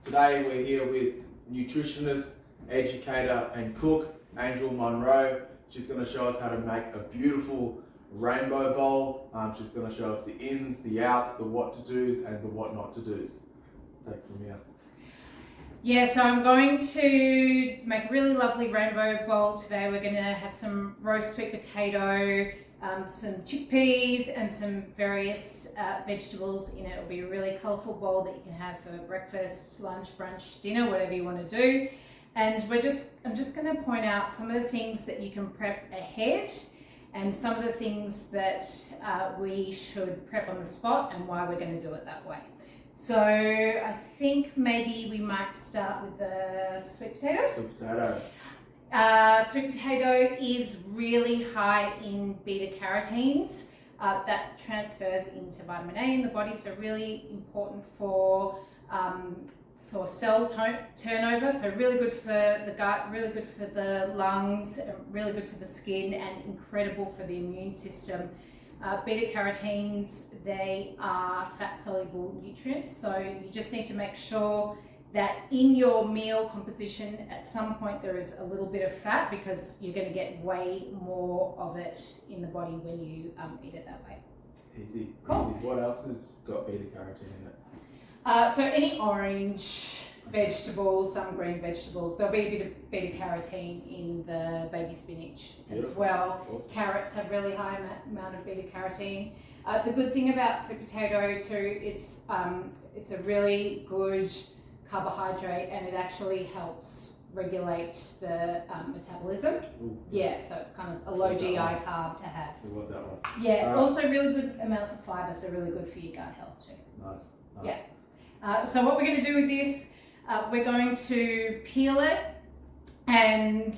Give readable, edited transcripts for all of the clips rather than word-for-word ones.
Today we're here with nutritionist, educator and cook, Angel Monroe. She's going to show us how to make a beautiful rainbow bowl. She's going to show us the ins, the outs, the what to do's and the what not to do's. Take it from here. Yeah, so I'm going to make a really lovely rainbow bowl today. We're going to have some roast sweet potato, some chickpeas and some various vegetables in it. It'll be a really colourful bowl that you can have for breakfast, lunch, brunch, dinner, whatever you want to do. And I'm just going to point out some of the things that you can prep ahead and some of the things that we should prep on the spot and why we're going to do it that way. So I think maybe we might start with the sweet potato. Sweet potato. Sweet potato is really high in beta carotenes. That transfers into vitamin A in the body, so really important for cell turnover. So really good for the gut, really good for the lungs, really good for the skin, and incredible for the immune system. Beta carotenes, they are fat soluble nutrients, so you just need to make sure that in your meal composition at some point there is a little bit of fat, because you're going to get way more of it in the body when you eat it that way. Easy. Cool. Easy. What else has got beta carotene in it? So any orange vegetables, some green vegetables, there'll be a bit of beta carotene in the baby spinach as well. Awesome. Carrots have really high amount of beta carotene. The good thing about sweet potato too, it's a really good carbohydrate, and it actually helps regulate the metabolism. Ooh. Yeah, so it's kind of a low GI carb to have. We want that one. Yeah, also really good amounts of fibre, so really good for your gut health too. Nice. Yeah. So what we're going to do with this, we're going to peel it and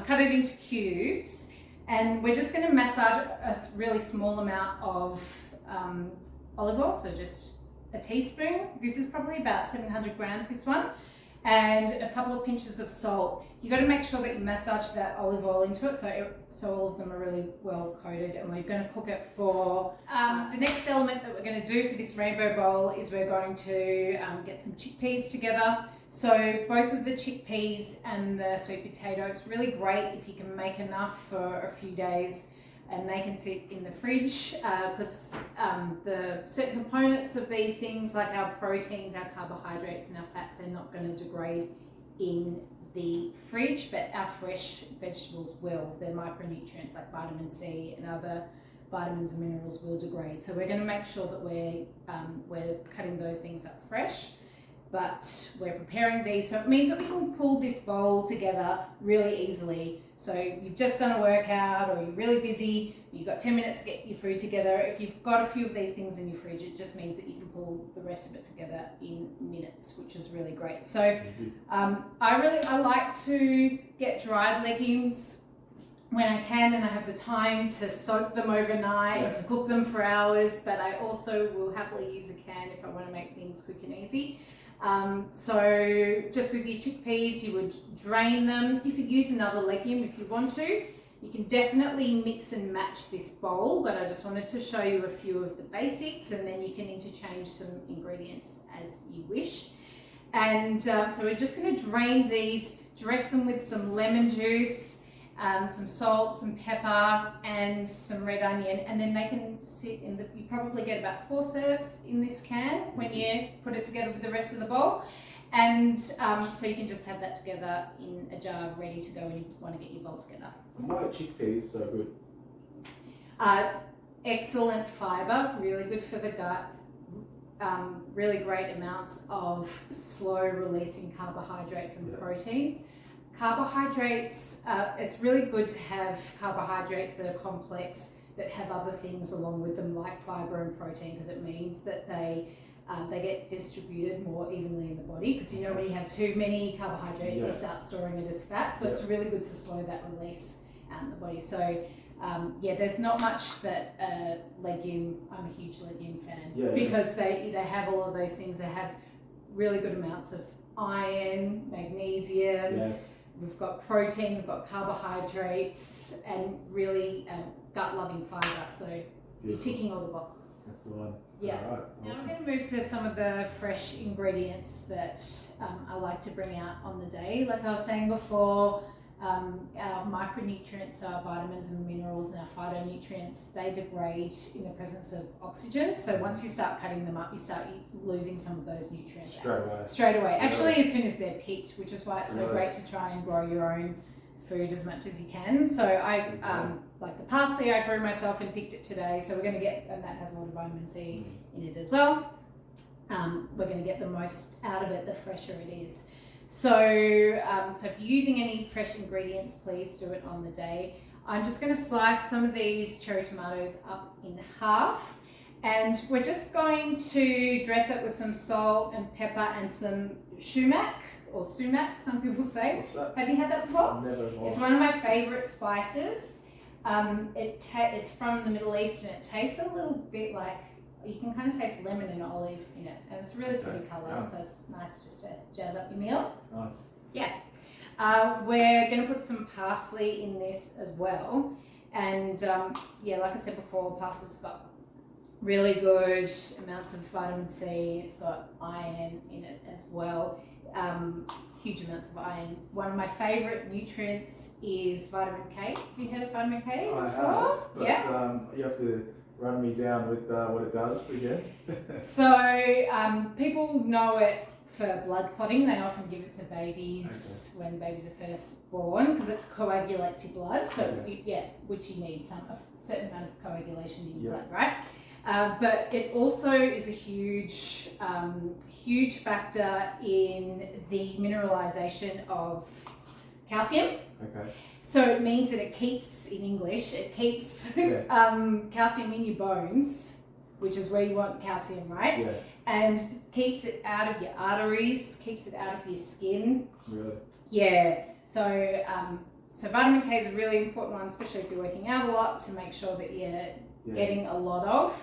cut it into cubes, and we're just going to massage a really small amount of olive oil, so just a teaspoon. This is probably about 700 grams, this one, and a couple of pinches of salt. You got to make sure that you massage that olive oil into it, so all of them are really well coated, and we're going to cook it for the next element that we're going to do for this rainbow bowl is we're going to get some chickpeas together. So both with the chickpeas and the sweet potato, it's really great if you can make enough for a few days and they can sit in the fridge, because the certain components of these things, like our proteins, our carbohydrates and our fats, they're not going to degrade in the fridge, but our fresh vegetables will. Their micronutrients like vitamin C and other vitamins and minerals will degrade. So we're going to make sure that we're cutting those things up fresh, but we're preparing these, so it means that we can pull this bowl together really easily. So you've just done a workout, or you're really busy, you've got 10 minutes to get your food together. If you've got a few of these things in your fridge, it just means that you can pull the rest of it together in minutes, which is really great. So I like to get dried legumes when I can, and I have the time to soak them overnight, to cook them for hours, but I also will happily use a can if I want to make things quick and easy. So just with your chickpeas, you would drain them. You could use another legume if you want to. You can definitely mix and match this bowl, but I just wanted to show you a few of the basics, and then you can interchange some ingredients as you wish. And so we're just going to drain these, dress them with some lemon juice, some salt, some pepper and some red onion, and then they can sit in the, you probably get about 4 serves in this can when you put it together with the rest of the bowl. And so you can just have that together in a jar ready to go when you want to get your bowl together. And why are chickpeas so good? Excellent fibre, really good for the gut, really great amounts of slow releasing carbohydrates and proteins. Carbohydrates, it's really good to have carbohydrates that are complex, that have other things along with them like fibre and protein, because it means that they get distributed more evenly in the body, because you know when you have too many carbohydrates you start storing it as fat, so it's really good to slow that release out in the body. So there's not much that legume, I'm a huge legume fan, because they have all of those things. They have really good amounts of iron, magnesium, we've got protein, we've got carbohydrates, and really gut loving fibre. So You're ticking all the boxes. That's the one. Yeah. All right. Now Awesome. I'm going to move to some of the fresh ingredients that I like to bring out on the day. Like I was saying before, our micronutrients, our vitamins and minerals, and our phytonutrients, they degrade in the presence of oxygen. So once you start cutting them up, you start losing some of those nutrients straight away. Actually, as soon as they're picked, which is why it's so great to try and grow your own food as much as you can. So I like the parsley I grew myself and picked it today. So we're going to get, and that has a lot of vitamin C in it as well. We're going to get the most out of it the fresher it is. So, so if you're using any fresh ingredients, please do it on the day. I'm just going to slice some of these cherry tomatoes up in half, and we're just going to dress it with some salt and pepper and some sumac, or sumac, some people say. What's that? Have you had that before? Never. It's one of my favourite spices. It's from the Middle East, and it tastes a little bit like, you can kind of taste lemon and olive in it, and it's a really pretty colour, so it's nice just to jazz up your meal. Nice. Yeah. We're going to put some parsley in this as well, and yeah, like I said before, parsley's got really good amounts of vitamin C. It's got iron in it as well. Huge amounts of iron. One of my favourite nutrients is vitamin K. Have you heard of vitamin K before? I have, but yeah. You have to run me down with what it does again. So people know it for blood clotting. They often give it to babies when babies are first born because it coagulates your blood. So which you need a certain amount of coagulation in your blood, right? But it also is a huge factor in the mineralization of calcium. Okay. So it means that it keeps, in English, it keeps calcium in your bones, which is where you want calcium, right? Yeah. And keeps it out of your arteries, keeps it out of your skin. Really? Yeah. So so vitamin K is a really important one, especially if you're working out a lot, to make sure that you're getting a lot of.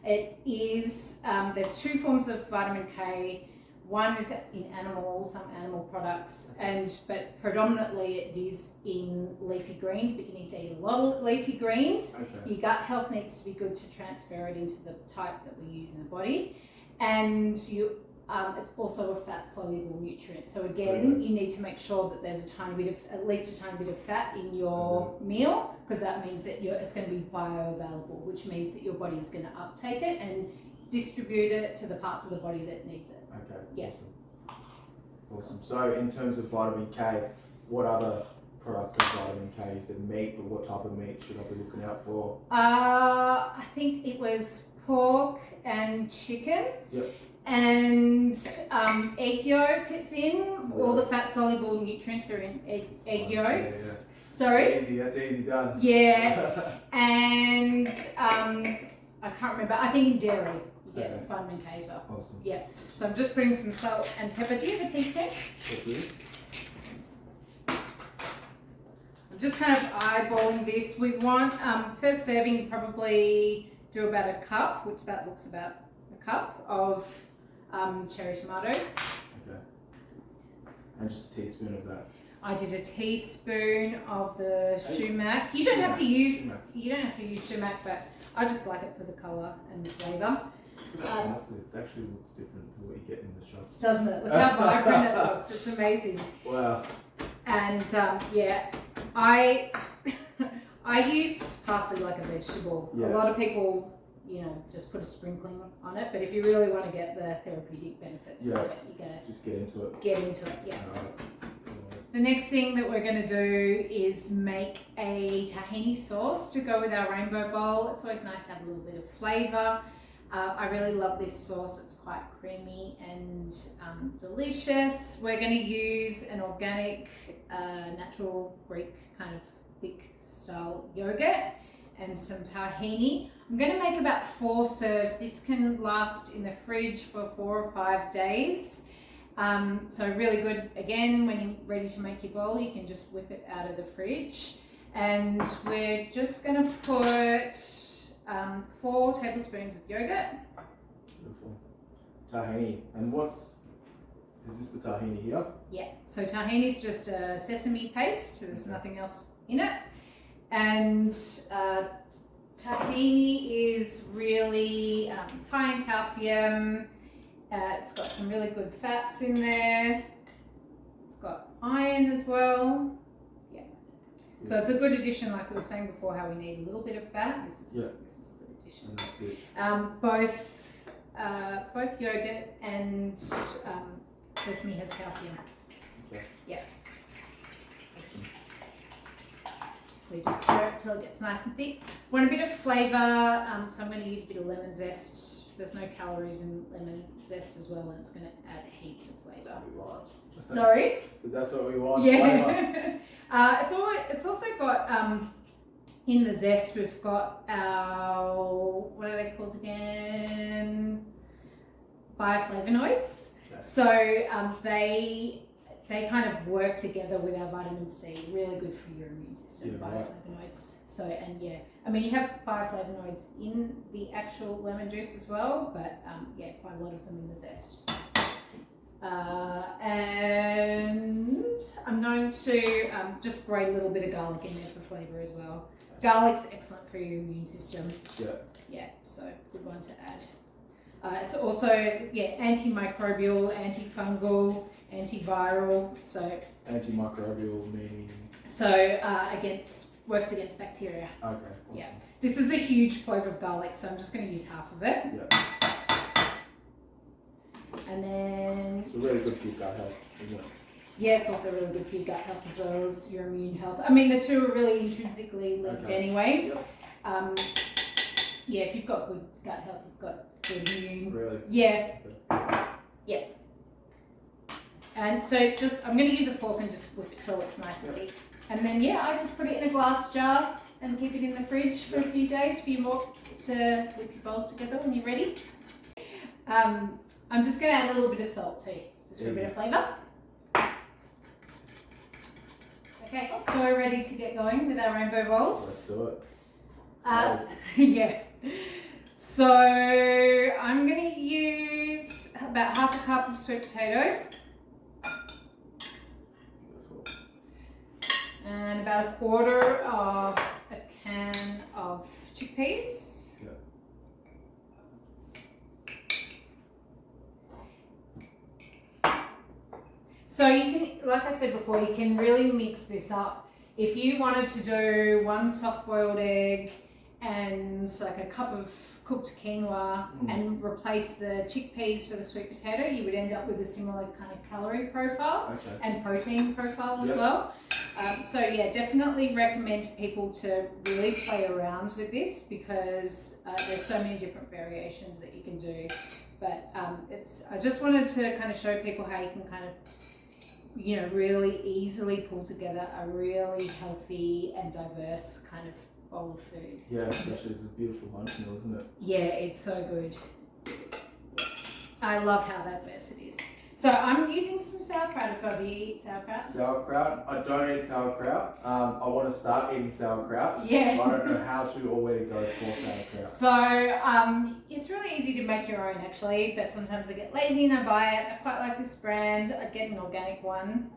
It is, there's two forms of vitamin K. One is in animals, some animal products, but predominantly it is in leafy greens, but you need to eat a lot of leafy greens. Okay. Your gut health needs to be good to transfer it into the type that we use in the body. And it's also a fat soluble nutrient. So again, you need to make sure that there's at least a tiny bit of fat in your meal, because that means that it's going to be bioavailable, which means that your body's going to uptake it and distribute it to the parts of the body that needs it. Okay. Yeah. Awesome. So in terms of vitamin K, what other products have vitamin K? Is it meat, or what type of meat should I be looking out for? I think it was pork and chicken. Yep. And egg yolk it's in. All the fat soluble nutrients are in egg yolks. Yeah. Sorry? Easy, that's easy done. Yeah. And I can't remember. I think in dairy you get vitamin K as well. Awesome. Yeah. So I'm just putting some salt and pepper. Do you have a teaspoon? Thank you. I'm just kind of eyeballing this. We want, per serving, you probably do about a cup, which that looks about a cup of cherry tomatoes. Okay. And just a teaspoon of that. I did a teaspoon of the sumac. You don't have to use sumac, but I just like it for the colour and the flavour. It actually looks different to what you get in the shops. Doesn't it? Look how vibrant it looks. It's amazing. Wow. And I use parsley like a vegetable. Yeah. A lot of people, just put a sprinkling on it, but if you really want to get the therapeutic benefits of it, you're gonna just get into it. Yeah. Alright. The next thing that we're going to do is make a tahini sauce to go with our rainbow bowl. It's always nice to have a little bit of flavour. I really love this sauce. It's quite creamy and delicious. We're going to use an organic, natural Greek kind of thick style yogurt and some tahini. I'm going to make about 4 serves. This can last in the fridge for 4 or 5 days. So really good, again, when you're ready to make your bowl, you can just whip it out of the fridge. And we're just going to put 4 tablespoons of yogurt. Beautiful. Tahini. And is this the tahini here? Yeah, so tahini is just a sesame paste, so there's nothing else in it. And tahini is really it's high in calcium. It's got some really good fats in there. It's got iron as well. Yeah. So it's a good addition, like we were saying before, how we need a little bit of fat. This is a good addition. And that's it. Both yogurt and sesame has calcium. Okay. Yeah. Awesome. So you just stir it till it gets nice and thick. Want a bit of flavour, so I'm going to use a bit of lemon zest. There's no calories in lemon zest as well, and it's going to add heaps of flavour. We want. Sorry? So that's what we want. Yeah. It's also got, in the zest, we've got our, what are they called again? Bioflavonoids. Okay. So they kind of work together with our vitamin C, really good for your immune system, Yeah, bioflavonoids. So, and yeah, I mean, you have bioflavonoids in the actual lemon juice as well, but yeah, quite a lot of them in the zest. And I'm going to just grate a little bit of garlic in there for flavour as well. Garlic's excellent for your immune system. Yeah. Yeah, so good one to add. It's also, yeah, antimicrobial, antifungal, antiviral, so... Antimicrobial meaning? So, works against bacteria. Okay, awesome. Yeah. This is a huge clove of garlic, so I'm just going to use half of it. Yeah. And then... It's really good for your gut health, isn't it? Yeah, it's also really good for your gut health as well as your immune health. I mean, the two are really intrinsically linked anyway. Yep. Yeah, if you've got good gut health, you've got good immune. Really? Yeah. Okay. Yeah. And so I'm going to use a fork and just whip it till it's nice and thick. And then, yeah, I just put it in a glass jar and keep it in the fridge for a few days for you more to whip your bowls together when you're ready. I'm just going to add a little bit of salt too, just for a bit of flavour. Okay, so we're ready to get going with our rainbow bowls. Let's do it. Yeah. So I'm going to use about half a cup of sweet potato. And about a quarter of a can of chickpeas. Yeah. So you can, like I said before, you can really mix this up. If you wanted to do one soft-boiled egg and like a cup of cooked quinoa and replace the chickpeas for the sweet potato, you would end up with a similar kind of calorie profile and protein profile as well. So yeah, definitely recommend to people to really play around with this because there's so many different variations that you can do. But I just wanted to kind of show people how you can kind of, you know, really easily pull together a really healthy and diverse kind of bowl of food. Yeah, especially it's a beautiful lunch meal, isn't it? Yeah, it's so good. I love how diverse it is. So I'm using some sauerkraut as well. Do you eat sauerkraut? Sauerkraut? I don't eat sauerkraut. I want to start eating sauerkraut. Yeah. But I don't know how to or where to go for sauerkraut. So it's really easy to make your own actually, but sometimes I get lazy and I buy it. I quite like this brand. I'd get an organic one.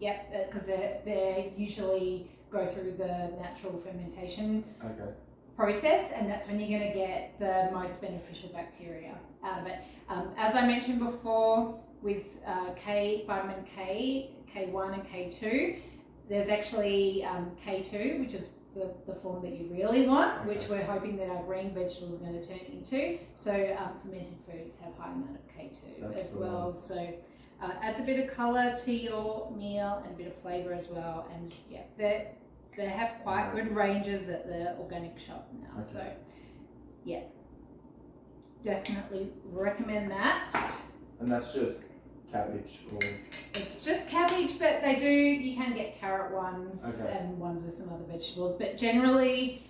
Because they usually go through the natural fermentation process, and that's when you're going to get the most beneficial bacteria out of it. As I mentioned before, with vitamin K, K1 and K2, there's actually K2, which is the form that you really want, which we're hoping that our green vegetables are going to turn into. So fermented foods have high amount of K2 as well. So adds a bit of colour to your meal and a bit of flavour as well. And yeah, they have quite good ranges at the organic shop now. So yeah, definitely recommend that. And that's just cabbage or... It's just cabbage, but you can get carrot ones and ones with some other vegetables. But generally,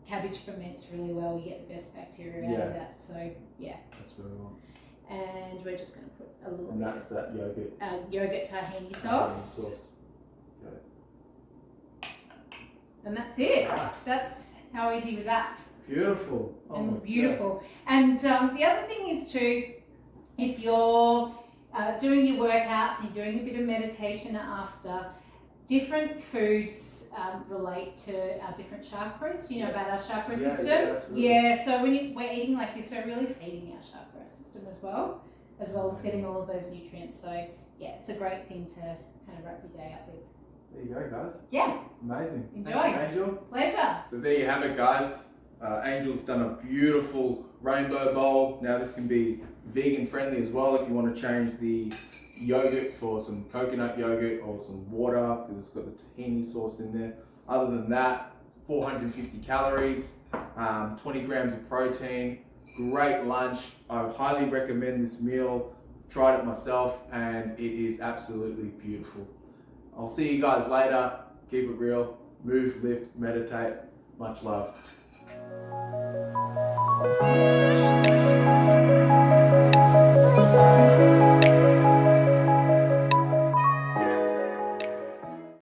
cabbage ferments really well. You get the best bacteria out of that. So yeah. That's what we want. And we're just going to put a little bit. And that's that yogurt. Yogurt tahini sauce. And that's it. That's how easy was that. Beautiful. And beautiful. And the other thing is too, if you're doing your workouts, you're doing a bit of meditation after, different foods relate to our different chakras, you know, about our chakra system. Absolutely. So when we're eating like this, we're really feeding our chakra system as well as getting all of those nutrients. So yeah, it's a great thing to kind of wrap your day up with. There you go, guys. Yeah. Amazing. Enjoy. Thank you, Angel. Pleasure. So there you have it, guys. Angel's done a beautiful rainbow bowl. Now this can be vegan friendly as well if you want to change the yogurt for some coconut yogurt or some water, because it's got the tahini sauce in there. Other than that, 450 calories, 20 grams of protein, great lunch. I would highly recommend this meal. Tried it myself and it is absolutely beautiful. I'll see you guys later. Keep it real. Move, lift, meditate. Much love.